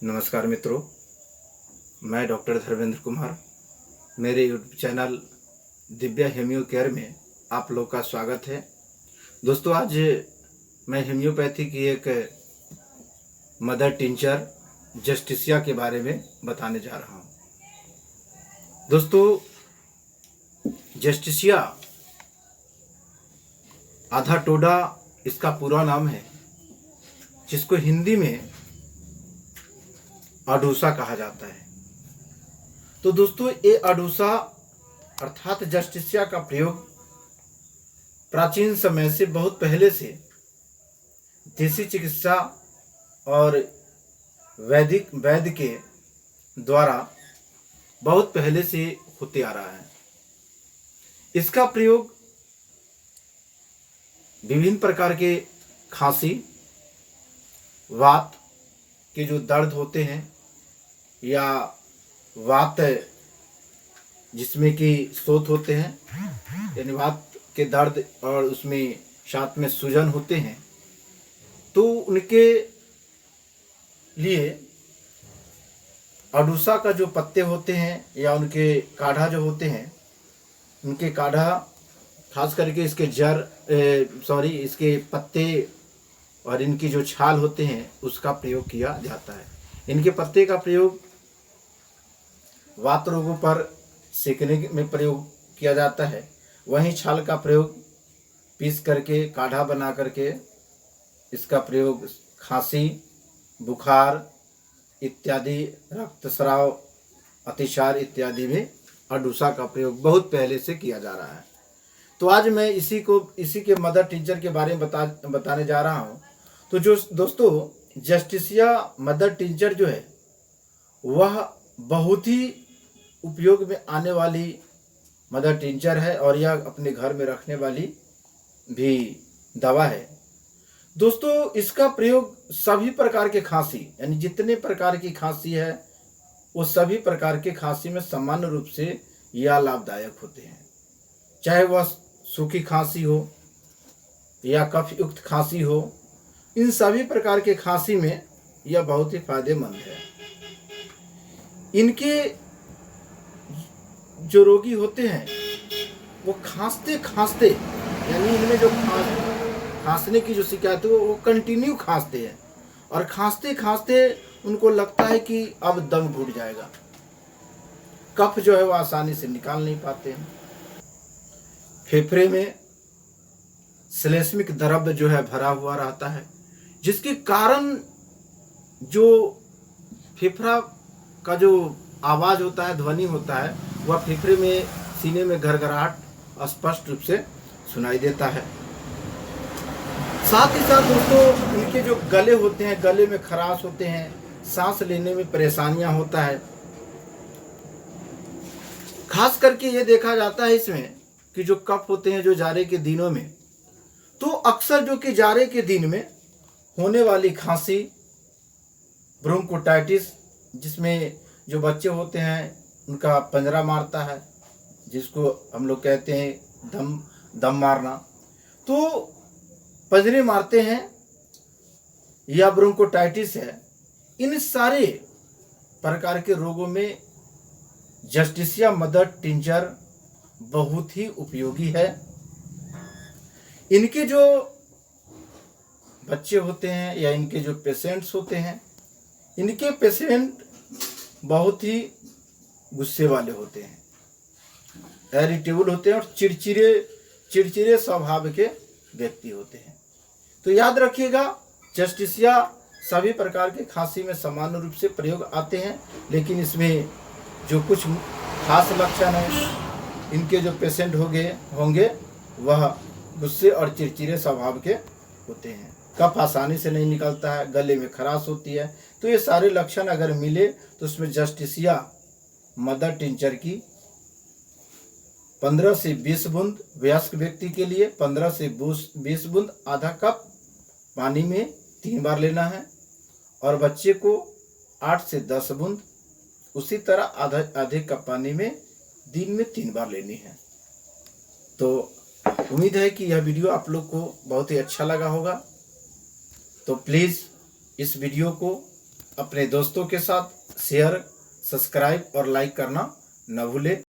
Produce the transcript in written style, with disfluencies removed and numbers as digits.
नमस्कार मित्रों, मैं डॉक्टर धर्मेंद्र कुमार। मेरे यूट्यूब चैनल दिव्या हेमियो केयर में आप लोग का स्वागत है। दोस्तों, आज मैं हेमियोपैथी की एक मदर टिंचर जस्टिसिया के बारे में बताने जा रहा हूँ। दोस्तों, जस्टिसिया आधा टोडा इसका पूरा नाम है, जिसको हिंदी में अडूसा कहा जाता है। तो दोस्तों, ये अडूसा अर्थात जस्टिसिया का प्रयोग प्राचीन समय से, बहुत पहले से देसी चिकित्सा और वैद्य के द्वारा बहुत पहले से होते आ रहा है। इसका प्रयोग विभिन्न प्रकार के खांसी, वात के जो दर्द होते हैं या वात जिसमें कि शोथ होते हैं, यानी वात के दर्द और उसमें साथ में सूजन होते हैं, तो उनके लिए अडूसा का जो पत्ते होते हैं या उनके काढ़ा जो होते हैं, उनके काढ़ा खास करके इसके इसके पत्ते और इनकी जो छाल होते हैं उसका प्रयोग किया जाता है। इनके पत्ते का प्रयोग वात रोगों पर सेकने में प्रयोग किया जाता है। वहीं छाल का प्रयोग पीस करके काढ़ा बना करके इसका प्रयोग खांसी, बुखार इत्यादि, रक्तस्राव, अतिसार इत्यादि में अडूसा का प्रयोग बहुत पहले से किया जा रहा है। तो आज मैं इसी के मदर टिंचर के बारे में बताने जा रहा हूँ। तो जो दोस्तों, जस्टिसिया मदर टिंचर जो है वह बहुत ही उपयोग में आने वाली मदर टिंचर है और यह अपने घर में रखने वाली भी दवा है। दोस्तों, इसका प्रयोग सभी प्रकार के खांसी, यानी जितने प्रकार की खांसी है वो सभी प्रकार के खांसी में सामान्य रूप से यह लाभदायक होते हैं। चाहे वह सूखी खांसी हो या कफ युक्त खांसी हो, इन सभी प्रकार के खांसी में यह बहुत ही फायदेमंद है। इनके जो रोगी होते हैं वो खांसते खांसते, यानी इनमें जो खांसने की जो शिकायत है वो कंटिन्यू खांसते हैं और खांसते खांसते उनको लगता है कि अब दम घुट जाएगा। कफ जो है वो आसानी से निकाल नहीं पाते हैं। फेफड़े में श्लेष्मिक द्रव्य जो है भरा हुआ रहता है, जिसके कारण जो फेफड़ा का जो आवाज होता है, ध्वनि होता है, वह फेफड़े में, सीने में घरघराहट स्पष्ट रूप से सुनाई देता है। साथ ही साथ दोस्तों, इनके जो गले होते हैं, गले में खराश होते हैं, सांस लेने में परेशानियां होता है। खास करके ये देखा जाता है इसमें कि जो कफ होते हैं जो जाड़े के दिनों में, तो अक्सर जो कि जाड़े के दिन में होने वाली खांसी, ब्रोंकोटाइटिस, जिसमें जो बच्चे होते हैं उनका पंजरा मारता है, जिसको हम लोग कहते हैं दम मारना, तो पंजरे मारते हैं या ब्रोंकोटाइटिस है, इन सारे प्रकार के रोगों में जस्टिसिया मदर टिंचर बहुत ही उपयोगी है। इनके जो बच्चे होते हैं या इनके जो पेशेंट्स होते हैं, इनके पेशेंट बहुत ही गुस्से वाले होते हैं, इरिटेबल होते हैं और चिड़चिड़े स्वभाव के व्यक्ति होते हैं। तो याद रखिएगा, जस्टिसिया सभी प्रकार के खांसी में सामान्य रूप से प्रयोग आते हैं, लेकिन इसमें जो कुछ खास लक्षण है, इनके जो पेशेंट होंगे वह गुस्से और चिड़चिड़े स्वभाव के होते हैं। कफ आसानी से नहीं निकलता है, गले में खराश होती है। तो ये सारे लक्षण अगर मिले तो उसमें जस्टिसिया मदर टिंचर की 15 से 20 बूंद, वयस्क व्यक्ति के लिए 15 से 20 बूंद आधा कप पानी में 3 बार लेना है, और बच्चे को 8 से 10 बूंद उसी तरह आधे कप पानी में दिन में 3 बार लेनी है। तो उम्मीद है कि यह वीडियो आप लोग को बहुत ही अच्छा लगा होगा। तो प्लीज़ इस वीडियो को अपने दोस्तों के साथ शेयर, सब्सक्राइब और लाइक करना न भूलें।